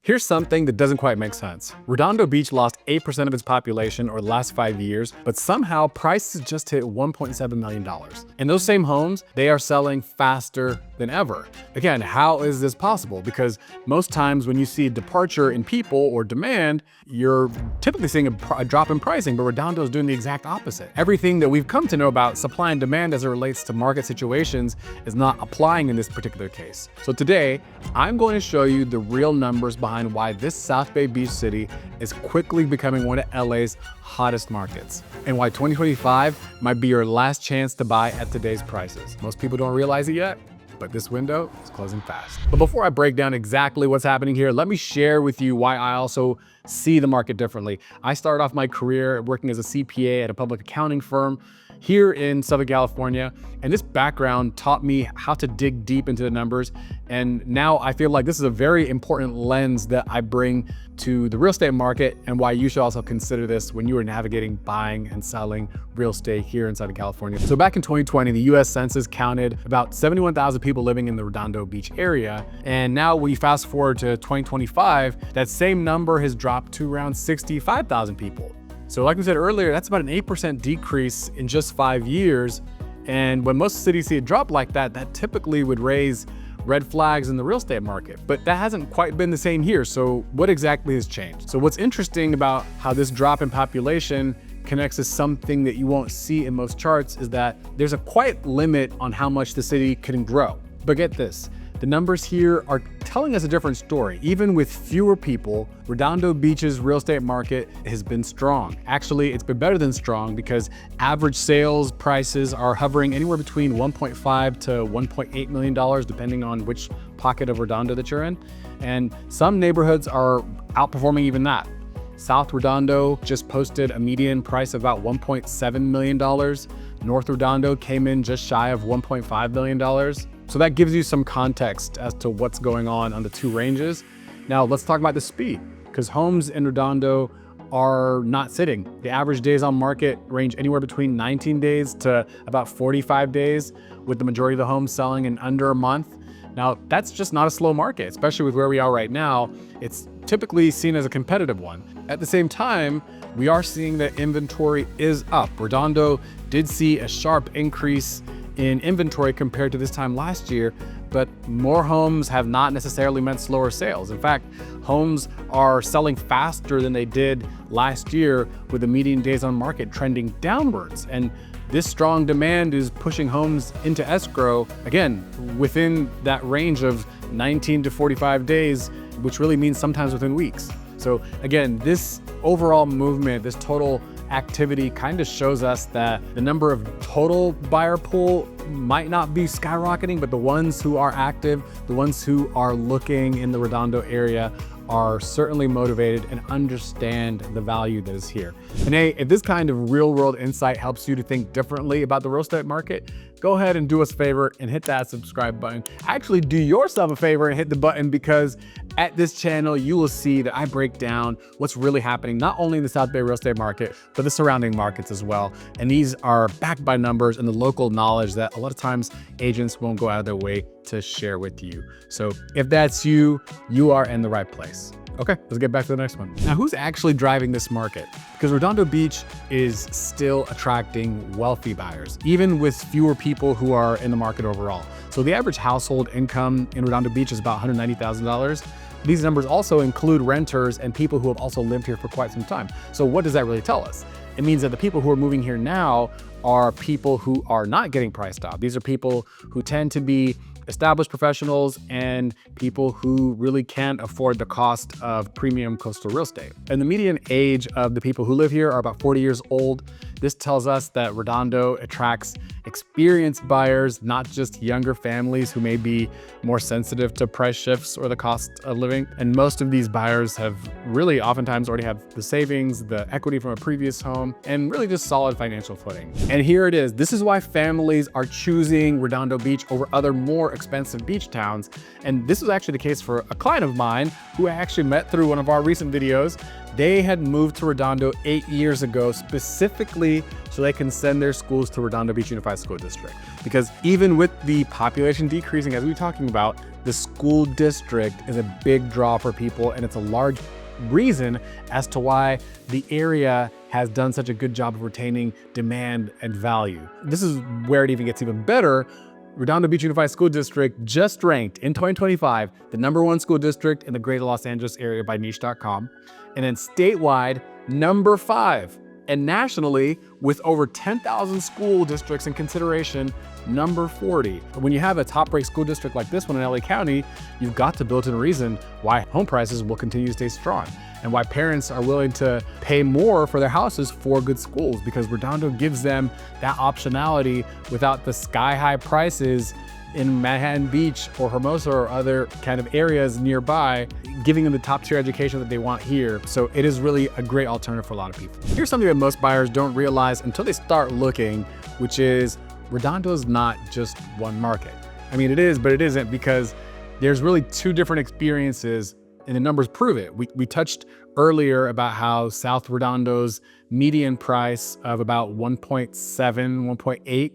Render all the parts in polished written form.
Here's something that doesn't quite make sense. Redondo Beach lost 8% of its population over the last 5 years, but somehow prices just hit $1.7 million. And those same homes, they are selling faster than ever. Again, how is this possible? Because most times when you see a departure in people or demand, you're typically seeing a drop in pricing, but Redondo is doing the exact opposite. Everything that we've come to know about supply and demand as it relates to market situations is not applying in this particular case. So today, I'm going to show you the real numbers behind why this South Bay beach city is quickly becoming one of LA's hottest markets, and why 2025 might be your last chance to buy at today's prices. Most people don't realize it yet, but this window is closing fast. But before I break down exactly what's happening here, let me share with you why I also see the market differently. I started off my career working as a CPA at a public accounting firm here in Southern California, and this background taught me how to dig deep into the numbers. And now I feel like this is a very important lens that I bring to the real estate market, and why you should also consider this when you are navigating buying and selling real estate here in Southern California. So back in 2020, the US Census counted about 71,000 people living in the Redondo Beach area. And now we fast forward to 2025, that same number has dropped to around 65,000 people. So like we said earlier, that's about an 8% decrease in just 5 years. And when most cities see a drop like that, that typically would raise red flags in the real estate market. But that hasn't quite been the same here. So what exactly has changed? So what's interesting about how this drop in population connects to something that you won't see in most charts is that there's a quiet limit on how much the city can grow. But get this, the numbers here are telling us a different story. Even with fewer people, Redondo Beach's real estate market has been strong. Actually, it's been better than strong because average sales prices are hovering anywhere between $1.5 to $1.8 million, depending on which pocket of Redondo that you're in. And some neighborhoods are outperforming even that. South Redondo just posted a median price of about $1.7 million. North Redondo came in just shy of $1.5 million. So that gives you some context as to what's going on the two ranges. Now let's talk about the speed, because homes in Redondo are not sitting. The average days on market range anywhere between 19 days to about 45 days, with the majority of the homes selling in under a month. Now that's just not a slow market, especially with where we are right now. It's typically seen as a competitive one. At the same time, we are seeing that inventory is up. Redondo did see a sharp increase in inventory compared to this time last year, but more homes have not necessarily meant slower sales. In fact, homes are selling faster than they did last year, with the median days on market trending downwards. And this strong demand is pushing homes into escrow, again, within that range of 19 to 45 days, which really means sometimes within weeks. So again, this overall movement, this total activity kind of shows us that the number of total buyer pool might not be skyrocketing, but the ones who are active, the ones who are looking in the Redondo area, are certainly motivated and understand the value that is here. And hey, if this kind of real world insight helps you to think differently about the real estate market, go ahead and do us a favor and hit that subscribe button. Actually, do yourself a favor and hit the button, because at this channel, you will see that I break down what's really happening, not only in the South Bay real estate market, but the surrounding markets as well. And these are backed by numbers and the local knowledge that a lot of times agents won't go out of their way to share with you. So if that's you, you are in the right place. Okay, let's get back to the next one. Now, who's actually driving this market? Because Redondo Beach is still attracting wealthy buyers, even with fewer people who are in the market overall. So the average household income in Redondo Beach is about $190,000. These numbers also include renters and people who have also lived here for quite some time. So what does that really tell us? It means that the people who are moving here now are people who are not getting priced out. These are people who tend to be established professionals and people who really can't afford the cost of premium coastal real estate. And the median age of the people who live here are about 40 years old. This tells us that Redondo attracts experienced buyers, not just younger families who may be more sensitive to price shifts or the cost of living. And most of these buyers have really oftentimes already have the savings, the equity from a previous home, and really just solid financial footing. And here it is. This is why families are choosing Redondo Beach over other more expensive beach towns. And this was actually the case for a client of mine who I actually met through one of our recent videos. They had moved to Redondo 8 years ago, specifically so they can send their schools to Redondo Beach Unified School District. Because even with the population decreasing, as we were talking about, the school district is a big draw for people, and it's a large reason as to why the area has done such a good job of retaining demand and value. This is where it even gets even better. Redondo Beach Unified School District just ranked in 2025 the #1 school district in the greater Los Angeles area by niche.com, and then statewide number 5, and nationally with over 10,000 school districts in consideration, number 40. When you have a top-ranked school district like this one in LA County, you've got to build in a reason why home prices will continue to stay strong and why parents are willing to pay more for their houses for good schools, because Redondo gives them that optionality without the sky-high prices in Manhattan Beach or Hermosa or other kind of areas nearby, giving them the top tier education that they want here. So it is really a great alternative for a lot of people. Here's something that most buyers don't realize until they start looking, which is Redondo is not just one market. I mean, it is, but it isn't, because there's really 2 different experiences, and the numbers prove it. We touched earlier about how South Redondo's median price of about 1.7, 1.8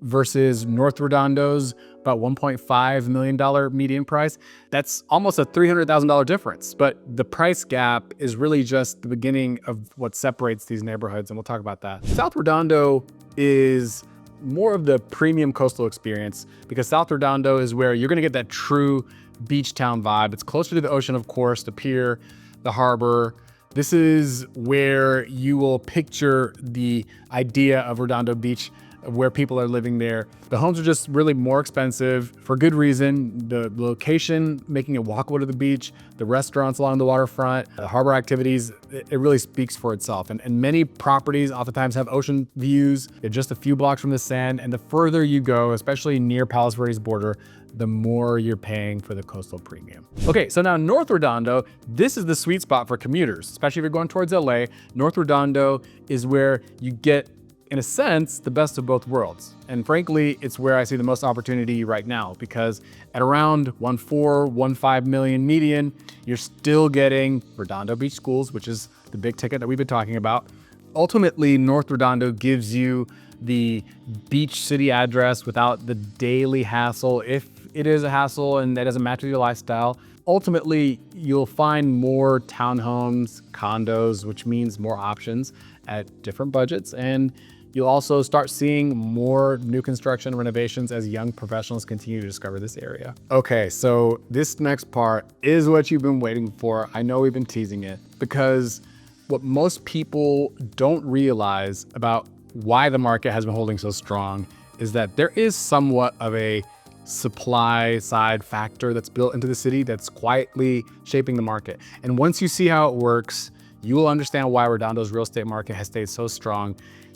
versus North Redondo's about $1.5 million median price. That's almost a $300,000 difference, but the price gap is really just the beginning of what separates these neighborhoods, and we'll talk about that. South Redondo is more of the premium coastal experience, because South Redondo is where you're gonna get that true beach town vibe. It's closer to the ocean, of course, the pier, the harbor. This is where you will picture the idea of Redondo Beach, of where people are living there. The homes are just really more expensive for good reason. The location, making it walkable to the beach, the restaurants along the waterfront, the harbor activities, it really speaks for itself. And many properties oftentimes have ocean views. They're just a few blocks from the sand. And the further you go, especially near Palos Verdes border, the more you're paying for the coastal premium. Okay, so now North Redondo, this is the sweet spot for commuters, especially if you're going towards LA. North Redondo is where you get, in a sense, the best of both worlds. And frankly, it's where I see the most opportunity right now, because at around 1.4, 1.5 million median, you're still getting Redondo Beach schools, which is the big ticket that we've been talking about. Ultimately, North Redondo gives you the beach city address without the daily hassle, if it is a hassle and that doesn't match with your lifestyle. Ultimately, you'll find more townhomes, condos, which means more options at different budgets, and you'll also start seeing more new construction renovations as young professionals continue to discover this area. Okay, so this next part is what you've been waiting for. I know we've been teasing it, because what most people don't realize about why the market has been holding so strong is that there is somewhat of a supply side factor that's built into the city that's quietly shaping the market. And once you see how it works, you will understand why Redondo's real estate market has stayed so strong,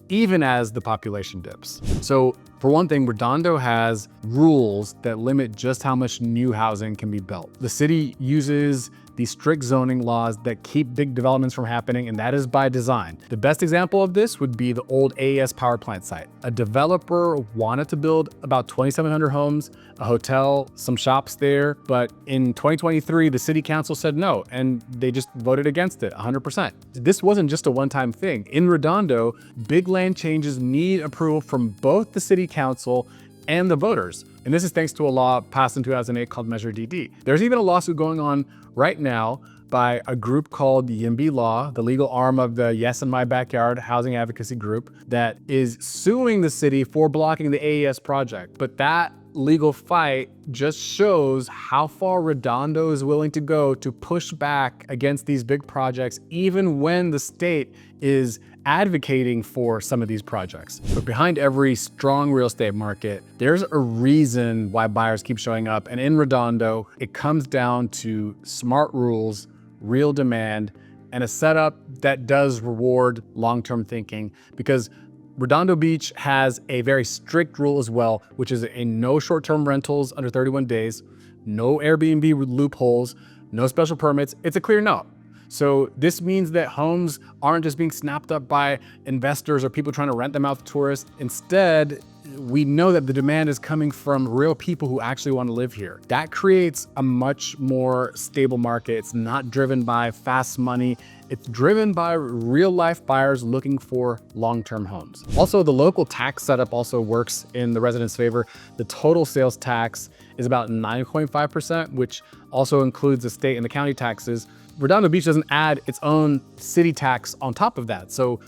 even as the population dips. So for one thing, Redondo has rules that limit just how much new housing can be built. The city uses these strict zoning laws that keep big developments from happening, and that is by design. The best example of this would be the old AES power plant site. A developer wanted to build about 2,700 homes, a hotel, some shops there, but in 2023, the city council said no, and they just voted against it 100%. This wasn't just a one-time thing. In Redondo, big land changes need approval from both the city council and the voters. And this is thanks to a law passed in 2008 called Measure DD. There's even a lawsuit going on right now by a group called YIMBY Law, the legal arm of the Yes in My Backyard housing advocacy group, that is suing the city for blocking the AES project. But that legal fight just shows how far Redondo is willing to go to push back against these big projects, even when the state is advocating for some of these projects. But behind every strong real estate market, there's a reason why buyers keep showing up. And in Redondo, it comes down to smart rules, real demand, and a setup that does reward long-term thinking, because Redondo Beach has a very strict rule as well, which is a no short-term rentals under 31 days, no Airbnb loopholes, no special permits. It's a clear no. So this means that homes aren't just being snapped up by investors or people trying to rent them out to tourists. Instead, we know that the demand is coming from real people who actually want to live here. That creates a much more stable market. It's not driven by fast money. It's driven by real life buyers looking for long-term homes. Also, the local tax setup also works in the residents' favor. The total sales tax is about 9.5%, which also includes the state and the county taxes. Redondo Beach doesn't add its own city tax on top of that. So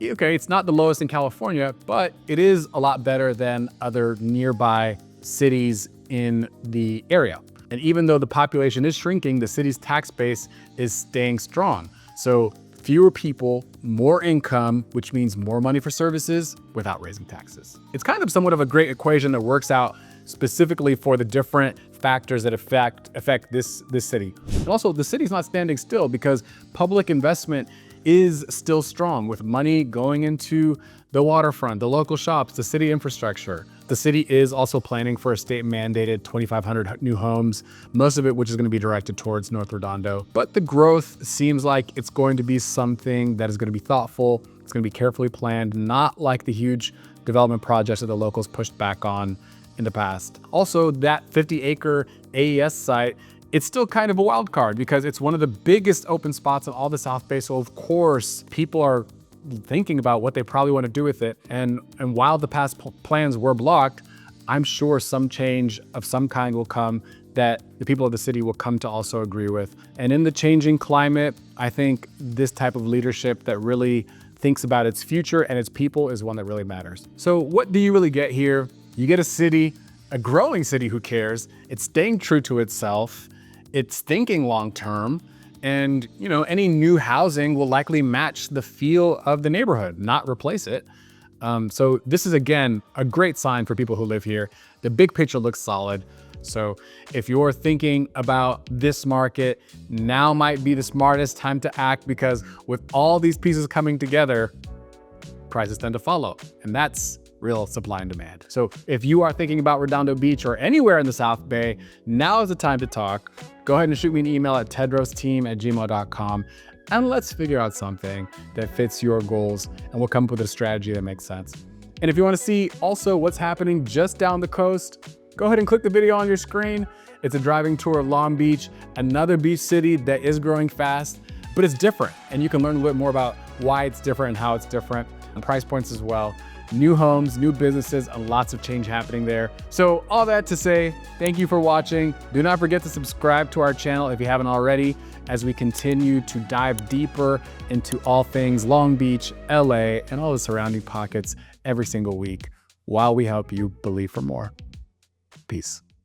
okay, it's not the lowest in California, but it is a lot better than other nearby cities in the area. And even though the population is shrinking, the city's tax base is staying strong. So fewer people, more income, which means more money for services without raising taxes. It's kind of somewhat of a great equation that works out specifically for the different factors that affect this city. And also, the city's not standing still because public investment is still strong, with money going into the waterfront, the local shops, the city infrastructure. The city is also planning for a state-mandated 2,500 new homes, most of it which is going to be directed towards North Redondo. But the growth seems like it's going to be something that is going to be thoughtful. It's going to be carefully planned, not like the huge development projects that the locals pushed back on in the past. Also, that 50-acre AES site, it's still kind of a wild card because it's one of the biggest open spots in all the South Bay. So of course, people are thinking about what they probably want to do with it. And while the past plans were blocked, I'm sure some change of some kind will come that the people of the city will come to also agree with. And in the changing climate, I think this type of leadership that really thinks about its future and its people is one that really matters. So what do you really get here? You get a city, a growing city who cares. It's staying true to itself. It's thinking long-term, and any new housing will likely match the feel of the neighborhood, not replace it. So this is, again, a great sign for people who live here. The big picture looks solid. So if you're thinking about this market, now might be the smartest time to act, because with all these pieces coming together, prices tend to follow, and that's real supply and demand. So if you are thinking about Redondo Beach or anywhere in the South Bay, now is the time to talk. Go ahead and shoot me an email at tedrosteam@gmail.com, and let's figure out something that fits your goals, and we'll come up with a strategy that makes sense. And if you want to see also what's happening just down the coast, go ahead and click the video on your screen. It's a driving tour of Long Beach, another beach city that is growing fast, but it's different. And you can learn a little bit more about why it's different and how it's different, and price points as well. New homes, new businesses, and lots of change happening there. So all that to say, thank you for watching. Do not forget to subscribe to our channel if you haven't already, as we continue to dive deeper into all things Long Beach, LA, and all the surrounding pockets every single week, while we help you believe for more. Peace.